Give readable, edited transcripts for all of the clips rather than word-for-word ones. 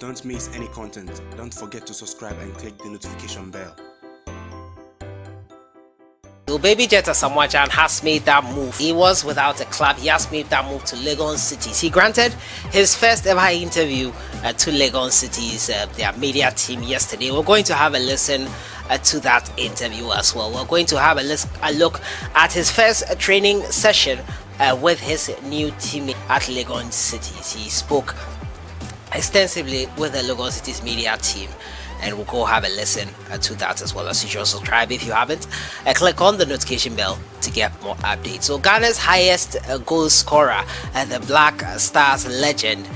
Don't miss any content. Don't forget to subscribe and click the notification bell. So baby jet Asamoah has made that move. He was without a club. He has made that move to Legon Cities. He granted his first ever interview to Legon Cities, their media team, yesterday. We're going to have a listen to that interview as well. We're going to have a look at his first training session with his new teammate at Legon Cities. He spoke extensively with the Legon Cities media team, and we'll go have a listen to that as well. As usual, subscribe if you haven't. Click on the notification bell to get more updates. So Ghana's highest goal scorer, the Black Stars legend,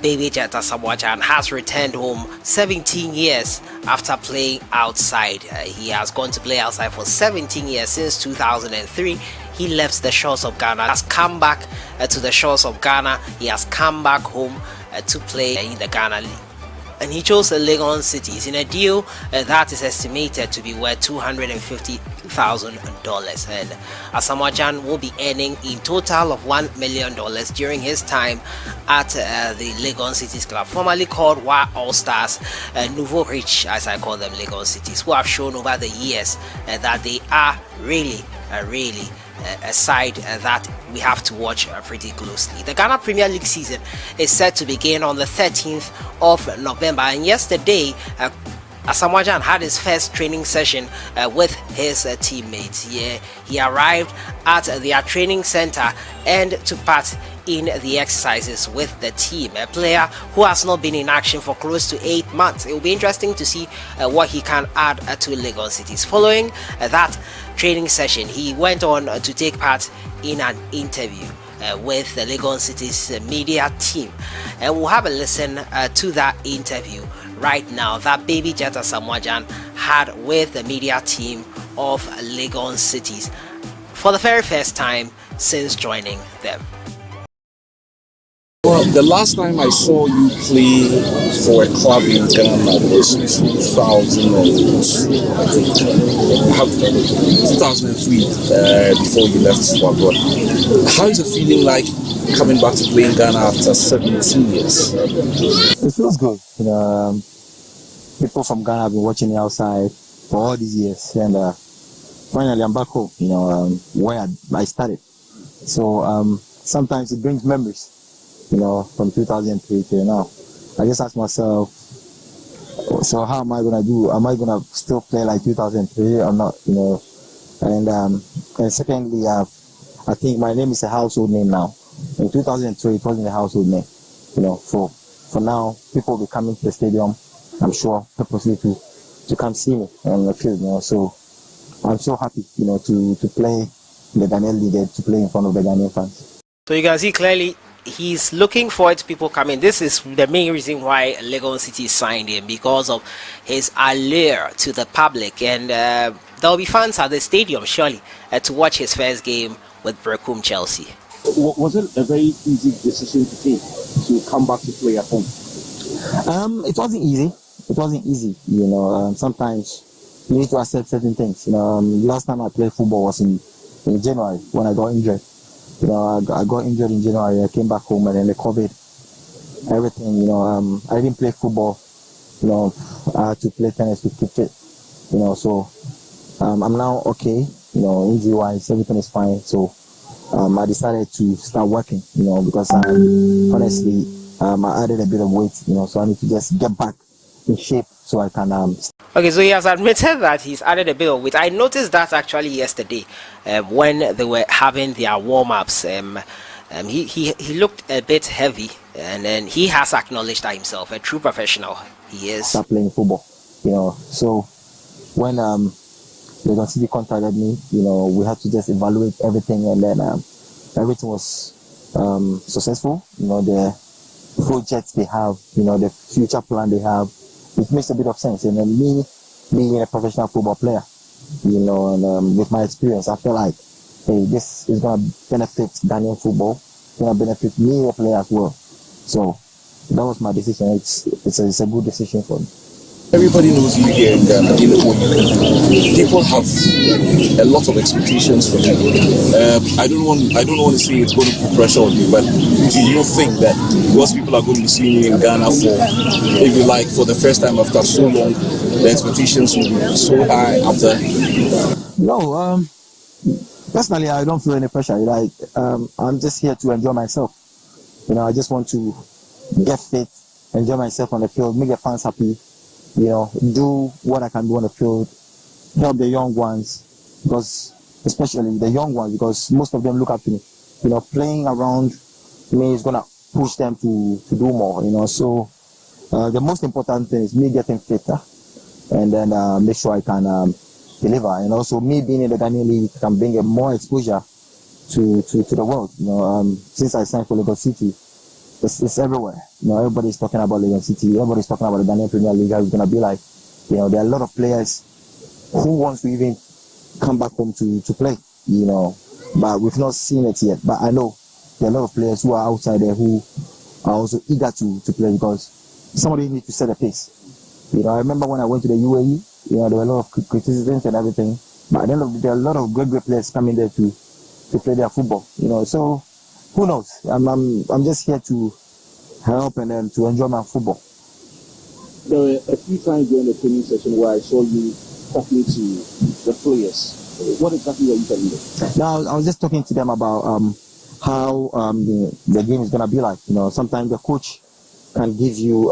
baby jet Asamoah has returned home 17 years after playing outside. He has gone to play outside for 17 years since 2003. He left the shores of Ghana, has come back to the shores of Ghana. He has come back home to play in the Ghana League, and he chose the Legon Cities in a deal that is estimated to be worth $250,000, and Asamoah will be earning in total of $1 million during his time at the Legon Cities club, formerly called Wa All Stars, Nouveau Rich, as I call them, Legon Cities, who have shown over the years that they are really a side that we have to watch pretty closely. The Ghana Premier League season is set to begin on the 13th of November, and yesterday Asamoah had his first training session with his teammates. He arrived at their training center and took part in the exercises with the team, a player who has not been in action for close to 8 months. It will be interesting to see what he can add to Legon Cities. Following that training session, he went on to take part in an interview with the Legon Cities media team, and we'll have a listen to that interview right now that baby jet Asamoah had with the media team of Legon Cities for the very first time since joining them. Well, the last time I saw you play for a club in Ghana was 2003, before you left for abroad. How is it feeling like coming back to play in Ghana after 17 years? It feels good. People from Ghana have been watching me outside for all these years, and finally I'm back home, where I started. So sometimes it brings memories, from 2003 to now. I just ask myself, so how am I gonna do? Am I gonna still play like 2003 or not? And secondly, I think my name is a household name now. In 2003, it wasn't a household name. For now, people will be coming to the stadium, I'm sure, purposely to come see me on the field. So I'm so happy, to play in the Ghanaian League, to play in front of the Ghanaian fans. So you can see clearly he's looking forward to people coming. This is the main reason why Legon City signed him, because of his allure to the public, and there'll be fans at the stadium surely to watch his first game with Brecum Chelsea. Was it a very easy decision to take to come back to play at home? It wasn't easy. It wasn't easy. Sometimes you need to accept certain things. Last time I played football was in January when I got injured. I got injured in January. I came back home, and then the COVID, everything. I didn't play football. I had to play tennis to keep fit. So I'm now okay. Injury-wise, everything is fine. So I decided to start working. Because honestly, I added a bit of weight. So I need to just get back in shape so I can. Okay, so he has admitted that he's added a bit of weight. I noticed that actually yesterday when they were having their warm-ups. He looked a bit heavy, and then he has acknowledged that himself, a true professional he is. Start playing football, So when Legon City contacted me, we had to just evaluate everything, and then everything was successful. The projects they have, the future plan they have, it makes a bit of sense. And then me being a professional football player, and with my experience, I feel like, hey, this is going to benefit Ghanaian football, it's going to benefit me, a player as well. So that was my decision. It's a good decision for me. Everybody knows you here in Ghana. People have a lot of expectations from you. I don't want to say it's going to put pressure on you, but do you think that because people are going to be seeing you in Ghana for, if you like, for the first time after so long, the expectations will be so high up there? No, personally, I don't feel any pressure. Like, I'm just here to enjoy myself. I just want to get fit, enjoy myself on the field, make the fans happy. Do what I can do on the field, help the young ones, because especially the young ones, because most of them look up to me. Playing around me is gonna push them to do more. So the most important thing is me getting fitter, and then make sure I can deliver. And also me being in the Ghanaian league can bring a more exposure to the world. Since I signed for Legon City, it's everywhere. Everybody's talking about Legon City. Everybody's talking about the Ghanaian Premier League. How it's gonna be like. There are a lot of players who wants to even come back home to play. But we've not seen it yet. But I know there are a lot of players who are outside there who are also eager to play, because somebody needs to set a pace. I remember when I went to the UAE. There were a lot of criticisms and everything. But at the end of the day, there are a lot of great players coming there to play their football. So who knows? I'm just here to help and then to enjoy my football. There were a few times during the training session where I saw you talking to the players. What exactly were you telling them? Now, I was just talking to them about how the game is gonna be like. Sometimes the coach can give you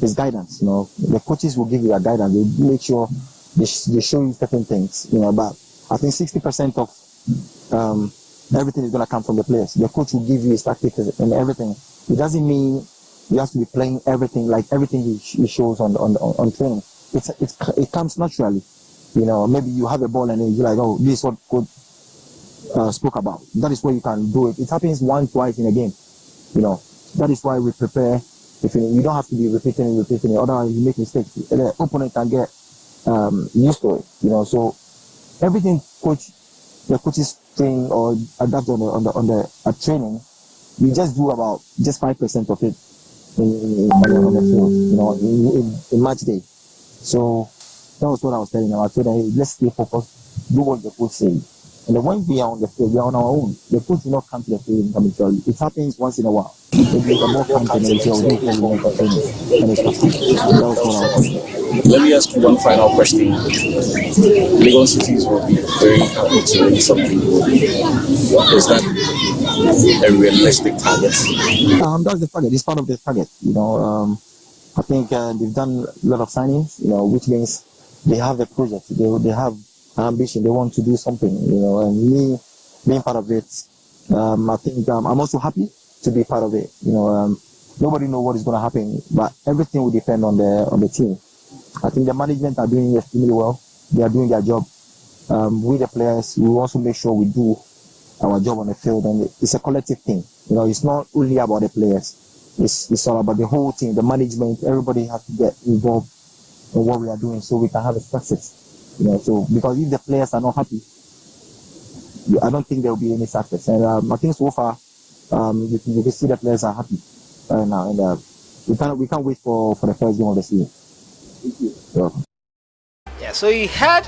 his guidance. The coaches will give you a guidance. They make sure they show you certain things. But I think 60% of everything is gonna come from the players. The coach will give you his tactics and everything. It doesn't mean you have to be playing everything like everything he shows on training. It comes naturally. Maybe you have a ball and then you're like, oh, this is what coach spoke about. That is where you can do it. It happens twice in a game. That is why we prepare. If you don't have to be repeating it, otherwise you make mistakes. The opponent can get used to it. So everything the coaches train or adapt on the training, you just do about just 5% of it on the field, in match day. So that was what I was telling them. I told them, hey, let's stay focused, do what the coach says. And then when we are on the field, we are on our own. The coach will not come to the field and come and tell you. It happens once in a while. If you are more confident, you'll do things more confident. And it's happening. That was what I was saying. Let me ask you one final question. Legon cities will be very happy to win something. Is that a realistic target? That's the target. It's part of the target. I think they've done a lot of signings, which means they have a project. They have an ambition. They want to do something, and me being part of it, I think I'm also happy to be part of it. Nobody knows what is going to happen, but everything will depend on the team. I think the management are doing extremely well. They are doing their job. We the players, we also make sure we do our job on the field, and it's a collective thing. It's not only about the players. It's all about the whole team, the management. Everybody has to get involved in what we are doing so we can have a success. So because if the players are not happy, I don't think there will be any success. And I think so far, you can see the players are happy right now, and we can't wait for the first game of the season. Thank you. Yeah, so you had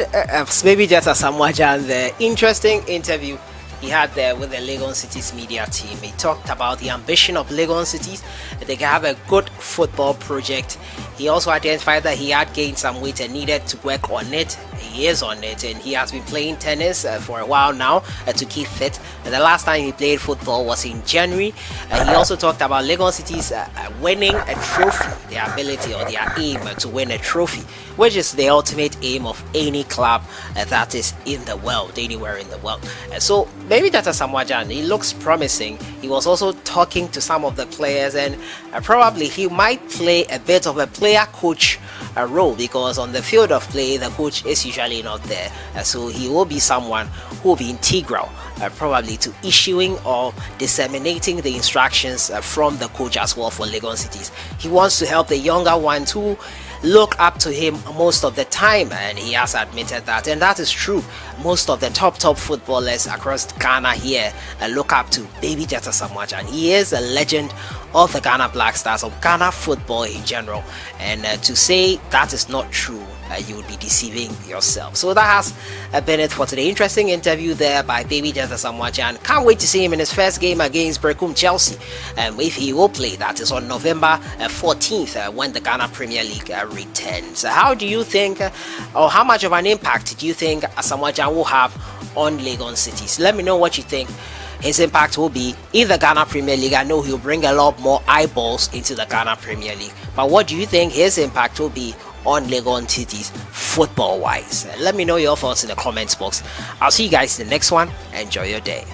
maybe just Asamoah Gyan, the interesting interview he had there with the Legon Cities media team. He talked about the ambition of Legon Cities, that they can have a good football project. He also identified that he had gained some weight and needed to work on it. He is on it, and he has been playing tennis for a while now to keep fit. And the last time he played football was in January. He also talked about Legon Cities winning a trophy, their ability or their aim to win a trophy, which is the ultimate aim of any club that is in the world, anywhere in the world. So maybe that's Asamoah Gyan. He looks promising. He was also talking to some of the players, and probably he might play a bit of a player coach role, because on the field of play the coach is usually not there. So he will be someone who will be integral probably to issuing or disseminating the instructions from the coach as well for Legon Cities. He wants to help the younger ones who look up to him most of the time, and he has admitted that, and that is true. Most of the top footballers across Ghana here look up to Baby Jet Asamoah, and he is a legend of the Ghana Black Stars, of Ghana football in general. And to say that is not true, you would be deceiving yourself. So that has been it for today. Interesting interview there by Baby Jet Asamoah, and can't wait to see him in his first game against Berkum Chelsea. If he will play, that is on November 14th when the Ghana Premier League returns. How do you think, or how much of an impact do you think Asamoah will have on Legon cities? Let me know what you think his impact will be in the Ghana Premier League. I know he'll bring a lot more eyeballs into the Ghana Premier League, but what do you think his impact will be on Legon cities football wise? Let me know your thoughts in the comments box. I'll see you guys in the next one. Enjoy your day.